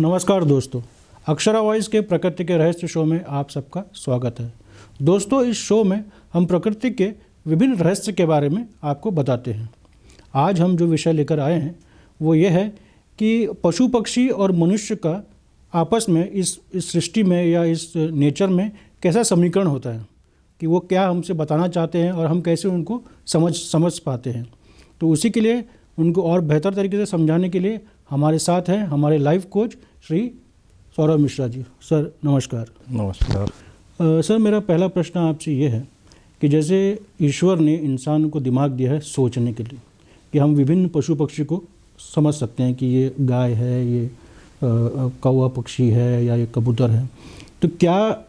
नमस्कार दोस्तों, अक्षरा वॉइस के प्रकृति के रहस्य शो में आप सबका स्वागत है। दोस्तों, इस शो में हम प्रकृति के विभिन्न रहस्य के बारे में आपको बताते हैं। आज हम जो विषय लेकर आए हैं वो ये है कि पशु पक्षी और मनुष्य का आपस में इस सृष्टि में या इस नेचर में कैसा समीकरण होता है, कि वो क्या हमसे बताना चाहते हैं और हम कैसे उनको समझ पाते हैं। तो उसी के लिए उनको और बेहतर तरीके से समझाने के लिए हमारे साथ हैं हमारे life coach Shri Saurabh Mishra ji. Sir नमस्कार। नमस्कार। सर, मेरा पहला प्रश्न आपसे ये है कि जैसे ईश्वर ने इंसान को दिमाग दिया है सोचने के लिए, कि हम विभिन्न पशु पक्षी को समझ सकते हैं कि ये गाय है, ये कौवा पक्षी है या ये कबूतर है, तो क्या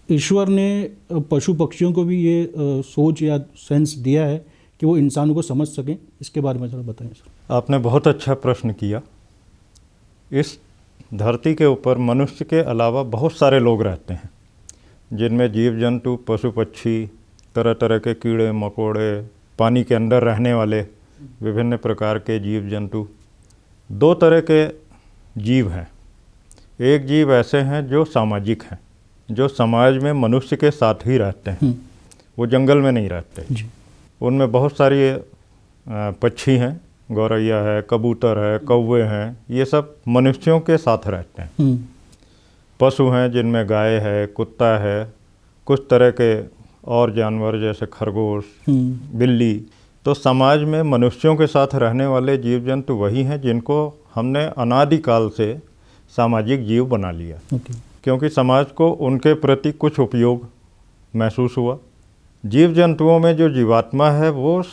ईश्वर ने पशु पक्षियों को भी ये सोच या सेंस दिया है कि वो इंसानों को समझ सकें? इसके बारे में थोड़ा बताएं सर। आपने बहुत अच्छा प्रश्न किया। इस धरती के ऊपर मनुष्य के अलावा बहुत सारे लोग रहते हैं, जिनमें जीव जंतु, पशु पक्षी, तरह तरह के कीड़े मकोड़े, पानी के अंदर रहने वाले विभिन्न प्रकार के जीव जंतु। दो तरह के जीव हैं। एक जीव ऐसे हैं जो सामाजिक हैं, जो समाज में मनुष्य के साथ ही रहते हैं, वो जंगल में नहीं रहते। उनमें बहुत सारी पक्षी हैं, गौरैया है, कबूतर है, कौवे हैं, ये सब मनुष्यों के साथ रहते हैं। पशु हैं जिनमें गाय है, कुत्ता है, कुछ तरह के और जानवर जैसे खरगोश, बिल्ली। तो समाज में मनुष्यों के साथ रहने वाले जीव जंतु वही हैं जिनको हमने अनादिकाल से सामाजिक जीव बना लिया। क्योंकि समाज को उनके प्रति कुछ उपयोग महसूस हुआ। जीव जंतुओं में जो जीवात्मा है वो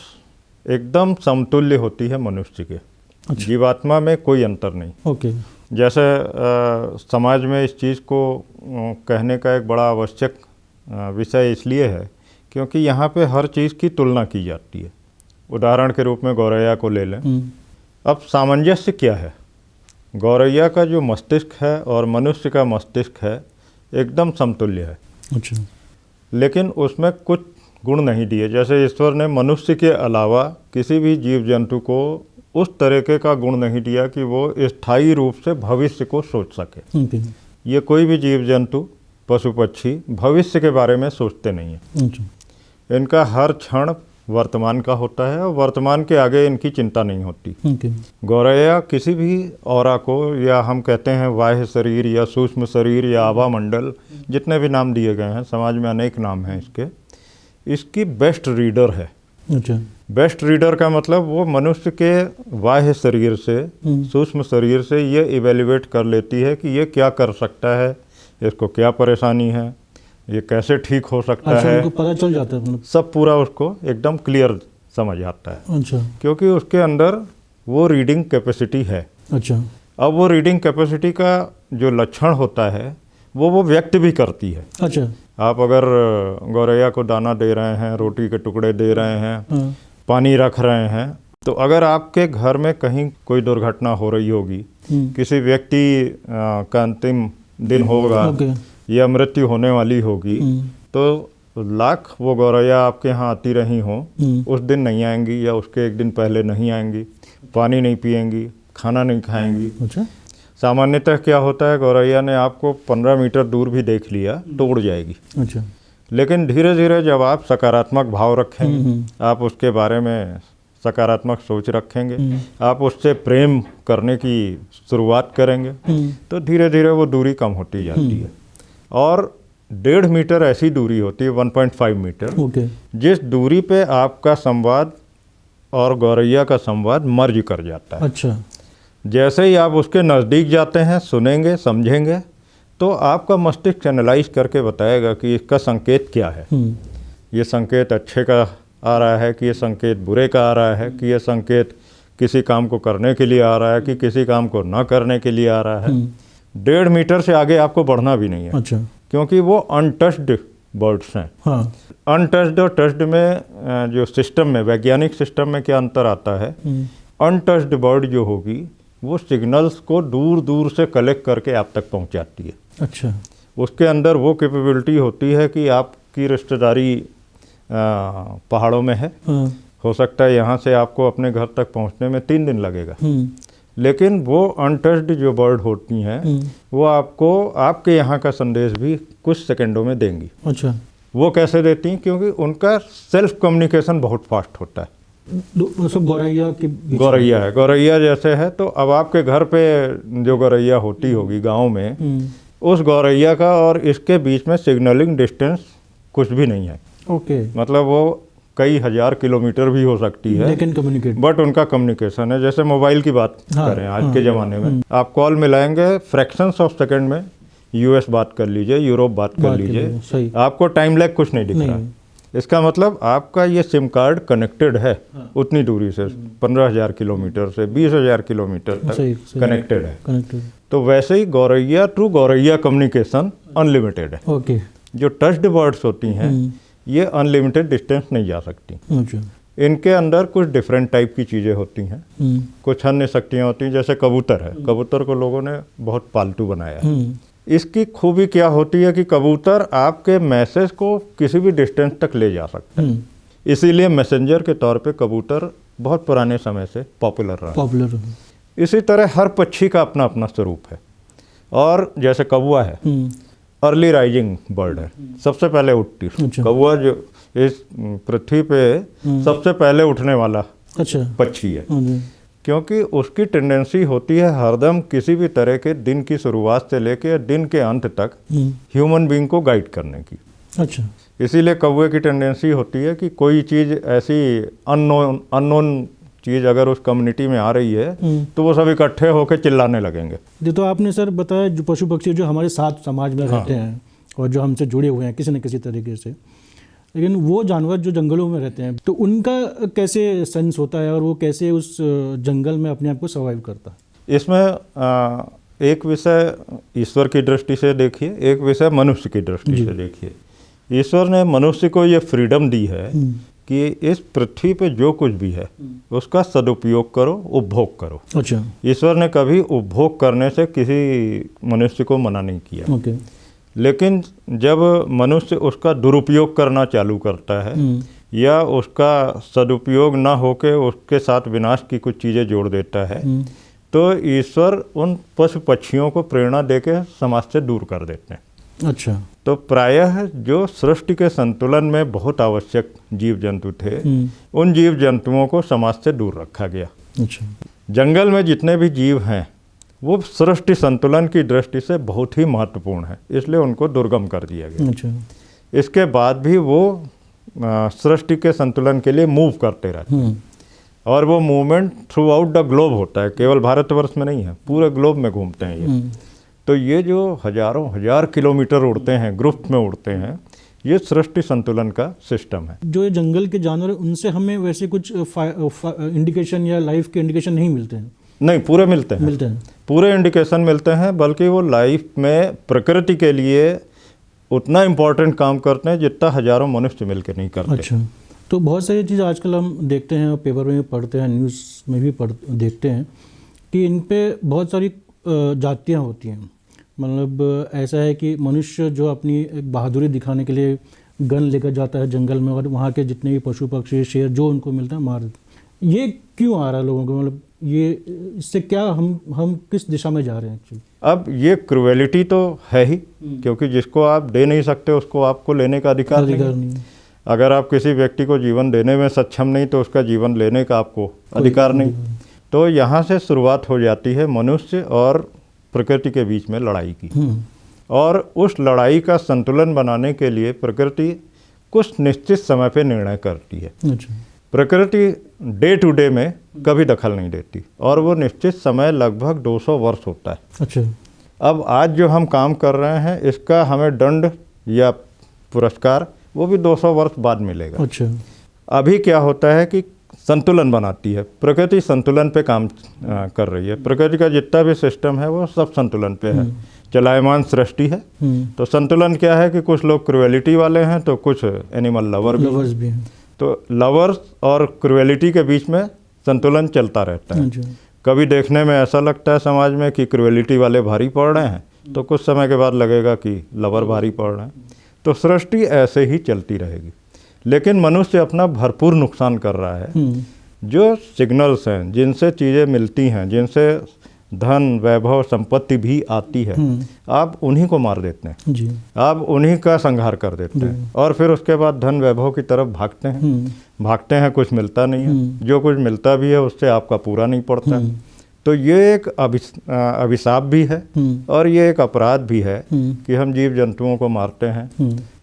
एकदम समतुल्य होती है मनुष्य के। अच्छा। जीवात्मा में कोई अंतर नहीं। जैसे समाज में इस चीज़ को कहने का एक बड़ा आवश्यक विषय इसलिए है क्योंकि यहाँ पे हर चीज़ की तुलना की जाती है। उदाहरण के रूप में गौरैया को ले लें। अब सामंजस्य क्या है? गौरैया का जो मस्तिष्क है और मनुष्य का मस्तिष्क है एकदम समतुल्य है। अच्छा। लेकिन उसमें कुछ गुण नहीं दिए। जैसे ईश्वर ने मनुष्य के अलावा किसी भी जीव जंतु को उस तरीके का गुण नहीं दिया कि वो स्थायी रूप से भविष्य को सोच सके। ये कोई भी जीव जंतु, पशु पक्षी भविष्य के बारे में सोचते नहीं हैं। इनका हर क्षण वर्तमान का होता है और वर्तमान के आगे इनकी चिंता नहीं होती। गौरैया किसी भी औरा को, या हम कहते हैं बाह्य शरीर या सूक्ष्म शरीर या आभा मंडल, जितने भी नाम दिए गए हैं, समाज में अनेक नाम हैं इसकी बेस्ट रीडर है। अच्छा। बेस्ट रीडर का मतलब वो मनुष्य के बाह्य शरीर से, सूक्ष्म शरीर से ये इवेल्युएट कर लेती है कि ये क्या कर सकता है, इसको क्या परेशानी है, ये कैसे ठीक हो सकता है। उनको पता चल जाता है, सब पूरा उसको एकदम क्लियर समझ आता है। अच्छा। क्योंकि उसके अंदर वो रीडिंग कैपेसिटी है। अच्छा। अब वो रीडिंग कैपेसिटी का जो लक्षण होता है वो व्यक्त भी करती है। अच्छा। आप अगर गौरैया को दाना दे रहे हैं, रोटी के टुकड़े दे रहे हैं, पानी रख रहे हैं, तो अगर आपके घर में कहीं कोई दुर्घटना हो रही होगी, किसी व्यक्ति का अंतिम दिन होगा या मृत्यु होने वाली होगी, तो लाख वो गौरैया आपके यहाँ आती रही हों, उस दिन नहीं आएंगी या उसके एक दिन पहले नहीं आएंगी, पानी नहीं पिएंगी, खाना नहीं खाएंगी। अच्छा। सामान्यतः क्या होता है, गौरैया ने आपको 15 मीटर दूर भी देख लिया तो उड़ जाएगी। अच्छा। लेकिन धीरे धीरे जब आप सकारात्मक भाव रखेंगे, आप उसके बारे में सकारात्मक सोच रखेंगे, आप उससे प्रेम करने की शुरुआत करेंगे, तो धीरे धीरे वो दूरी कम होती जाती है। और 1.5 मीटर ऐसी दूरी होती है, 1.5 मीटर, जिस दूरी पे आपका संवाद और गौरैया का संवाद मर्ज कर जाता है। अच्छा। जैसे ही आप उसके नज़दीक जाते हैं, सुनेंगे, समझेंगे, तो आपका मस्तिष्क एनालाइज करके बताएगा कि इसका संकेत क्या है। ये संकेत अच्छे का आ रहा है कि ये संकेत बुरे का आ रहा है, कि ये संकेत किसी काम को करने के लिए आ रहा है कि किसी काम को ना करने के लिए आ रहा है। 1.5 मीटर से आगे आपको बढ़ना भी नहीं है। अच्छा। क्योंकि वो अनटच्ड बर्ड्स हैं। हाँ। अनटच्ड और टच्ड में जो सिस्टम में, वैज्ञानिक सिस्टम में क्या अंतर आता है, अनटच्ड बर्ड जो होगी वो सिग्नल्स को दूर दूर से कलेक्ट करके आप तक पहुंचाती है। अच्छा। उसके अंदर वो कैपेबिलिटी होती है कि आपकी रिश्तेदारी पहाड़ों में है, हो सकता है यहाँ से आपको अपने घर तक पहुँचने में 3 दिन लगेगा, लेकिन वो अनटच्ड जो बर्ड होती हैं वो आपको आपके यहाँ का संदेश भी कुछ सेकंडों में देंगी। अच्छा, वो कैसे देती हैं? क्योंकि उनका सेल्फ कम्युनिकेशन बहुत फास्ट होता है। सब गौरैया के गौरैया है, गौरैया जैसे है, तो अब आपके घर पे जो गौरैया होती होगी गांव में, उस गौरैया का और इसके बीच में सिग्नलिंग डिस्टेंस कुछ भी नहीं है। ओके, मतलब वो कई हजार किलोमीटर भी हो सकती है, लेकिन कम्युनिकेट, बट उनका कम्युनिकेशन है। जैसे मोबाइल की बात करें आज के ज़माने में, आप कॉल मिलाएंगे फ्रैक्शंस ऑफ सेकंड में, यूएस बात कर लीजिए, यूरोप बात कर लीजिए, आपको टाइम लैग कुछ नहीं दिख रहा है। इसका मतलब आपका ये सिम कार्ड कनेक्टेड है उतनी दूरी से, 15,000 किलोमीटर से 20,000 किलोमीटर तक कनेक्टेड है। तो वैसे ही गौरैया टू गौरैया कम्युनिकेशन अनलिमिटेड है। ओके, जो टच्ड बर्ड्स होती हैं ये अनलिमिटेड डिस्टेंस नहीं जा सकती। अच्छा, इनके अंदर कुछ डिफरेंट टाइप की चीज़ें होती हैं, कुछ अन्य शक्तियाँ होती हैं। जैसे कबूतर है, कबूतर को लोगों ने बहुत पालतू बनाया है। इसकी खूबी क्या होती है कि कबूतर आपके मैसेज को किसी भी डिस्टेंस तक ले जा सकता है। इसीलिए मैसेंजर के तौर पे कबूतर बहुत पुराने समय से पॉपुलर रहा। इसी तरह हर पक्षी का अपना अपना स्वरूप है। और जैसे कौवा है, अर्ली राइजिंग बर्ड है, सबसे पहले उठती है। अच्छा। कौवा जो इस पृथ्वी पे सबसे पहले उठने वाला पक्षी है, क्योंकि उसकी टेंडेंसी होती है हरदम किसी भी तरह के दिन की शुरुआत से लेकर दिन के अंत तक ह्यूमन बीइंग को गाइड करने की। अच्छा, इसीलिए कौवे की टेंडेंसी होती है कि कोई चीज़ ऐसी अननोन चीज़ अगर उस कम्युनिटी में आ रही है तो वो सब इकट्ठे होकर चिल्लाने लगेंगे। ये तो आपने सर बताया जो पशु पक्षी जो हमारे साथ समाज में रहते हैं और जो हमसे जुड़े हुए हैं किसी न किसी तरीके से, लेकिन वो जानवर जो जंगलों में रहते हैं तो उनका कैसे सेंस होता है और वो कैसे उस जंगल में अपने आप को सर्वाइव करता है? इसमें एक विषय ईश्वर की दृष्टि से देखिए, एक विषय मनुष्य की दृष्टि से देखिए। ईश्वर ने मनुष्य को ये फ्रीडम दी है कि इस पृथ्वी पे जो कुछ भी है उसका सदुपयोग करो, उपभोग करो। अच्छा, ईश्वर ने कभी उपभोग करने से किसी मनुष्य को मना नहीं किया। ओके, लेकिन जब मनुष्य उसका दुरुपयोग करना चालू करता है या उसका सदुपयोग ना होकर उसके साथ विनाश की कुछ चीज़ें जोड़ देता है, तो ईश्वर उन पशु पक्षियों को प्रेरणा देकर समाज से दूर कर देते हैं। अच्छा, तो प्रायः जो सृष्टि के संतुलन में बहुत आवश्यक जीव जंतु थे, उन जीव जंतुओं को समाज से दूर रखा गया। अच्छा, जंगल में जितने भी जीव हैं वो सृष्टि संतुलन की दृष्टि से बहुत ही महत्वपूर्ण है, इसलिए उनको दुर्गम कर दिया गया। अच्छा, इसके बाद भी वो सृष्टि के संतुलन के लिए मूव करते रहते हैं और वो movement through out the globe होता है, केवल भारतवर्ष में नहीं है, पूरे ग्लोब में घूमते हैं ये। तो ये जो हजारों हजार किलोमीटर उड़ते हैं, ग्रुप में उड़ते हैं, ये सृष्टि संतुलन का सिस्टम है। जो ये जंगल के जानवर उनसे हमें वैसे कुछ इंडिकेशन या लाइफ के इंडिकेशन नहीं मिलते हैं? नहीं, पूरे मिलते हैं, पूरे इंडिकेशन मिलते हैं, बल्कि वो लाइफ में प्रकृति के लिए उतना इम्पोर्टेंट काम करते हैं जितना हजारों मनुष्य मिलकर नहीं करते। अच्छा, तो बहुत सारी चीज़ आजकल हम देखते हैं, पेपर में पढ़ते हैं, न्यूज़ में भी देखते हैं कि इन पे बहुत सारी जातियाँ होती हैं। मतलब ऐसा है कि मनुष्य जो अपनी एक बहादुरी दिखाने के लिए गन लेकर जाता है जंगल में और वहाँ के जितने भी पशु पक्षी शेर जो उनको मिलता है मार देते। ये क्यों आ रहा है लोगों को? मतलब ये इससे क्या हम किस दिशा में जा रहे हैं एक्चुअली? अब ये क्रुएलिटी तो है ही, क्योंकि जिसको आप दे नहीं सकते उसको आपको लेने का अधिकार नहीं। अगर आप किसी व्यक्ति को जीवन देने में सक्षम नहीं तो उसका जीवन लेने का आपको अधिकार नहीं। तो यहाँ से शुरुआत हो जाती है मनुष्य और प्रकृति के बीच में लड़ाई की। और उस लड़ाई का संतुलन बनाने के लिए प्रकृति कुछ निश्चित समय पे निर्णय करती है। अच्छा, प्रकृति डे टू डे में कभी दखल नहीं देती और वो निश्चित समय लगभग 200 वर्ष होता है। अच्छा, अब आज जो हम काम कर रहे हैं इसका हमें दंड या पुरस्कार वो भी 200 वर्ष बाद मिलेगा। अच्छा, अभी क्या होता है कि संतुलन बनाती है प्रकृति, संतुलन पे काम कर रही है। प्रकृति का जितना भी सिस्टम है वो सब संतुलन पे है, चलायमान सृष्टि है। तो संतुलन क्या है कि कुछ लोग क्रुएलिटी वाले हैं तो कुछ एनिमल लवर्स भी हैं। तो लवर्स और क्रुएलिटी के बीच में संतुलन चलता रहता है। कभी देखने में ऐसा लगता है समाज में कि क्रुएलिटी वाले भारी पड़ रहे हैं, तो कुछ समय के बाद लगेगा कि लवर भारी पड़ रहे हैं। तो सृष्टि ऐसे ही चलती रहेगी, लेकिन मनुष्य अपना भरपूर नुकसान कर रहा है। जो सिग्नल्स हैं जिनसे चीज़ें मिलती हैं, जिनसे धन वैभव संपत्ति भी आती है, आप उन्हीं को मार देते हैं जी। आप उन्हीं का संहार कर देते हैं और फिर उसके बाद धन वैभव की तरफ भागते हैं, कुछ मिलता नहीं है, जो कुछ मिलता भी है उससे आपका पूरा नहीं पड़ता है। तो ये एक अभिशाप भी है और ये एक अपराध भी है कि हम जीव जंतुओं को मारते हैं,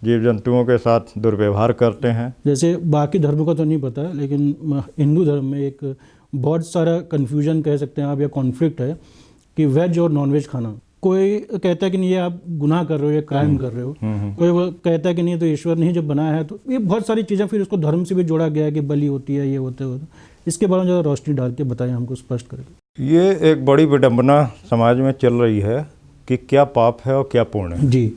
जीव जंतुओं के साथ दुर्व्यवहार करते हैं। जैसे बाकी धर्मों का तो नहीं पता, लेकिन हिंदू धर्म में एक बहुत सारा कन्फ्यूजन कह सकते हैं आप, या कॉन्फ्लिक्ट है कि वेज और नॉनवेज खाना। कोई कहता है कि नहीं ये आप गुनाह कर रहे हो, ये क्राइम कर रहे हो, कोई वो कहता है कि नहीं तो ईश्वर ने ही जब बनाया है। तो ये बहुत सारी चीज़ें फिर उसको धर्म से भी जोड़ा गया है कि बलि होती है, ये होते होते। इसके बारे में ज़्यादा रोशनी डाल के बताएं, हमको स्पष्ट करें। ये एक बड़ी विडंबना समाज में चल रही है कि क्या पाप है और क्या पुण्य है जी।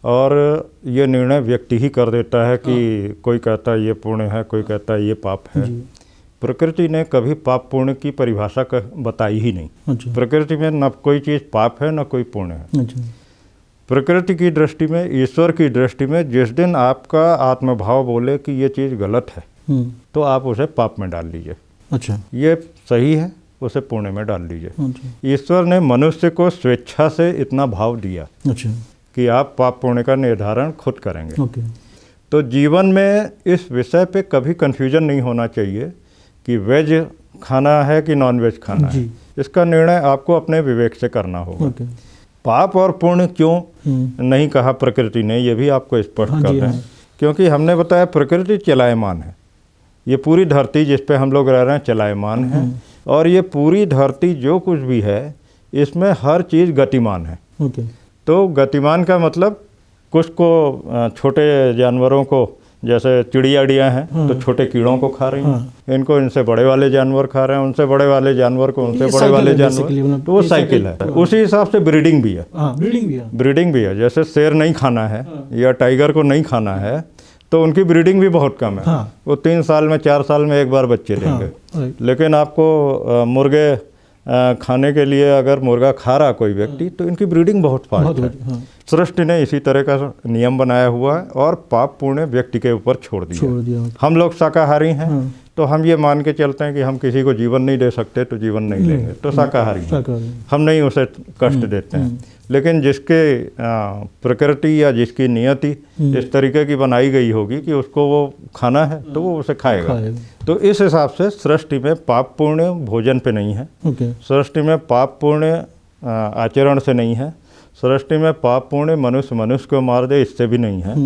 और ये निर्णय व्यक्ति ही कर देता है कि कोई कहता है ये पुण्य है, कोई कहता है ये पाप है। प्रकृति ने कभी पाप पुण्य की परिभाषा बताई ही नहीं। अच्छा। प्रकृति में न कोई चीज़ पाप है न कोई पुण्य है। अच्छा। प्रकृति की दृष्टि में, ईश्वर की दृष्टि में, जिस दिन आपका आत्मभाव बोले कि ये चीज़ गलत है तो आप उसे पाप में डाल लीजिए। अच्छा। ये सही है, उसे पुण्य में डाल लीजिए। अच्छा। ईश्वर ने मनुष्य को स्वेच्छा से इतना भाव दिया अच्छा। कि आप पाप पुण्य का निर्धारण खुद करेंगे। ओके। तो जीवन में इस विषय पे कभी कन्फ्यूजन नहीं होना चाहिए कि वेज खाना है कि नॉन वेज खाना है। इसका निर्णय आपको अपने विवेक से करना होगा। ओके। पाप और पुण्य क्यों नहीं कहा प्रकृति ने, ये भी आपको स्पष्ट कर दें। क्योंकि हमने बताया प्रकृति चलायमान है, ये पूरी धरती जिस पे हम लोग रह रहे हैं चलायमान है और ये पूरी धरती जो कुछ भी है इसमें हर चीज़ गतिमान है। ओके। तो गतिमान का मतलब कुछ को छोटे जानवरों को, जैसे चिड़िया हैं तो छोटे कीड़ों को खा रही हैं, इनको इनसे बड़े वाले जानवर खा रहे हैं, उनसे बड़े वाले जानवर को उनसे बड़े वाले जानवर, तो वो साइकिल है। उसी हिसाब से ब्रीडिंग भी है। ब्रीडिंग भी है। जैसे शेर नहीं खाना है या टाइगर को नहीं खाना है तो उनकी ब्रीडिंग भी बहुत कम है। वो 3 साल में 4 साल में एक बार बच्चे देंगे। लेकिन आपको मुर्गे खाने के लिए अगर मुर्गा खा रहा कोई व्यक्ति तो इनकी ब्रीडिंग बहुत फास्ट है। सृष्टि ने इसी तरह का नियम बनाया हुआ है और पाप पुण्य व्यक्ति के ऊपर छोड़ दिया। हम लोग शाकाहारी हैं तो हम ये मान के चलते हैं कि हम किसी को जीवन नहीं दे सकते तो जीवन नहीं लेंगे, तो शाकाहारी हैं, हम नहीं उसे कष्ट देते हैं। लेकिन जिसके प्रकृति या जिसकी नियति इस तरीके की बनाई गई होगी कि उसको वो खाना है तो वो उसे खाएगा। तो इस हिसाब से सृष्टि में पाप पुण्य भोजन पे नहीं है, सृष्टि में पाप पुण्य आचरण से नहीं है, सृष्टि में पाप पुण्य मनुष्य को मार दे इससे भी नहीं है।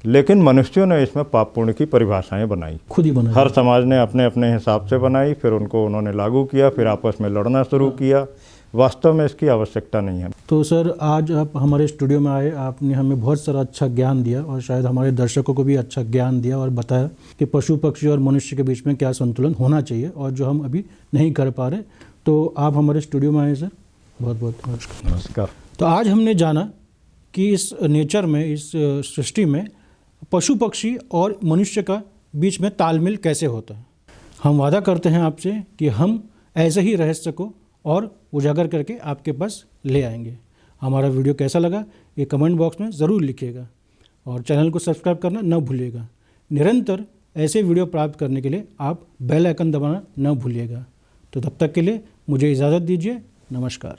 लेकिन मनुष्यों ने इसमें पाप पुण्य की परिभाषाएं बनाई, खुद ही बनाई। हर समाज ने अपने अपने हिसाब से बनाई, फिर उनको उन्होंने लागू किया, फिर आपस में लड़ना शुरू किया। वास्तव में इसकी आवश्यकता नहीं है। तो सर आज आप हमारे स्टूडियो में आए, आपने हमें बहुत सारा अच्छा ज्ञान दिया और शायद हमारे दर्शकों को भी अच्छा ज्ञान दिया और बताया कि पशु पक्षी और मनुष्य के बीच में क्या संतुलन होना चाहिए और जो हम अभी नहीं कर पा रहे। तो आप हमारे स्टूडियो में आए सर, बहुत बहुत नमस्कार। नमस्कार। तो आज हमने जाना कि इस नेचर में, इस सृष्टि में पशु पक्षी और मनुष्य का बीच में तालमेल कैसे होता है। हम वादा करते हैं आपसे कि हम ऐसे ही रहस्य को और उजागर करके आपके पास ले आएंगे। हमारा वीडियो कैसा लगा ये कमेंट बॉक्स में ज़रूर लिखिएगा और चैनल को सब्सक्राइब करना न भूलिएगा। निरंतर ऐसे वीडियो प्राप्त करने के लिए आप बेल आइकन दबाना न भूलिएगा। तो तब तक के लिए मुझे इजाज़त दीजिए। नमस्कार।